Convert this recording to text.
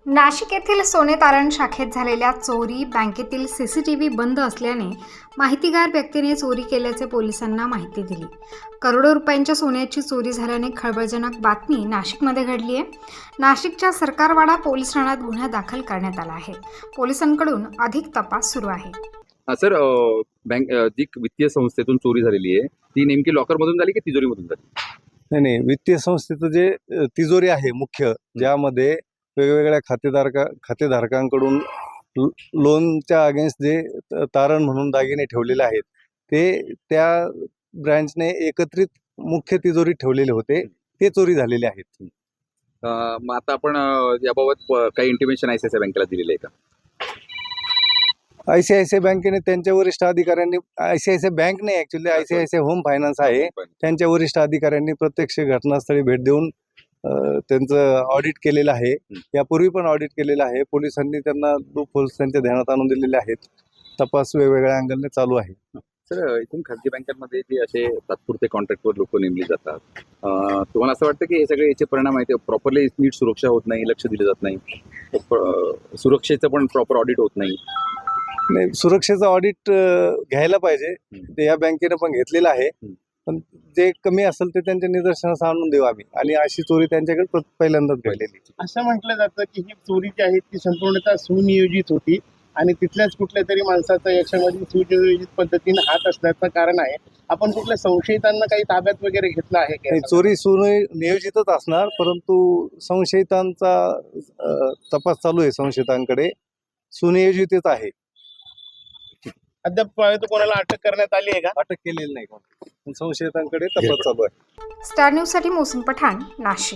नाशिक येथील सोने तारण शाखेत झालेल्या चोरी, बँकेतील सीसीटीव्ही बंद असल्याने माहितीगार व्यक्तीने चोरी केल्याचे पोलिसांना माहिती दिली। करोडो रुपयांच्या सोन्याची चोरी झाल्याने खळबळजनक बातमी नाशिकमध्ये घडली आहे। नाशिकच्या सरकारवाडा पोलीस ठाण्यात गुन्हा दाखल करण्यात आला आहे। पोलिसांकडून अधिक तपास सुरू आहे। सर, बँक जी वित्तीय संस्थेतून चोरी झालेली आहे ती नेमकी लॉकरमधून झाली की तिजोरीमधून झाली? नाही, वित्तीय संस्थेचं जे तिजोरी आहे मुख्य, ज्यामध्ये वेगवेगळ्या खातेधारकांकडून लोनच्या अगेन्स्ट जे तारण म्हणून दागिने ठेवलेले आहेत ते त्या ब्रँचने एकत्रित मुख्य तिजोरीत ठेवलेले होते, ते चोरी झालेले आहेत। मग आता आपण याबाबत काही इंटिमेशन आयसीआयसीआय बँकेला दिलेलं आहे का? आयसीआयसीआय बँकेने त्यांच्या वरिष्ठ अधिकाऱ्यांनी, आयसीआयसीआय बँक नाही ऍक्च्युअली, आयसीआयसीआय होम फायनान्स आहे, त्यांच्या वरिष्ठ अधिकाऱ्यांनी प्रत्यक्ष घटनास्थळी भेट देऊन त्यांचं ऑडिट केलेलं आहे। यापूर्वी पण ऑडिट केलेलं आहे। पोलिसांनी त्यांना लूपहोल्स त्यांच्या ध्यानात आणून दिलेले आहेत। तपास वेगवेगळ्या अँगलने चालू आहे। सर, इथून खाजगी बँकांमध्ये जे असे तात्पुरते कॉन्ट्रॅक्टवर लोक नेमली जातात, तुम्हाला असं वाटतं की हे सगळे याचे परिणाम आहेत, प्रॉपरली नीट सुरक्षा होत नाही, लक्ष दिलं जात नाही, सुरक्षेचं पण प्रॉपर ऑडिट होत नाही? नाही, सुरक्षेचं ऑडिट घ्यायला पाहिजे, ते या बँकेने पण घेतलेलं आहे, पण जे कमी असेल ते त्यांच्या निदर्शनास आणून देऊ आम्ही। आणि अशी चोरी त्यांच्याकडे पहिल्यांदाच घडलेली। असं म्हटलं जातं की ही चोरी जी आहे ती संपूर्णतः सुनियोजित होती आणि तिथल्याच कुठल्या तरी माणसाचा याच्यामध्ये सुनियोजित पद्धतीने हात असल्याचं कारण आहे। आपण कुठल्या संशयितांना काही ताब्यात वगैरे घेतलं आहे का? चोरी सुनियोजितच असणार, परंतु संशयितांचा तपास चालू आहे। संशयितांकडे सुनियोजितच आहे। अद्याप कोणाला अटक करण्यात आली आहे का? अटक केलेली नाही, संशयितांकडे तपास चालू आहे। स्टार न्यूजसाठी मोहसिन पठाण, नाशिक।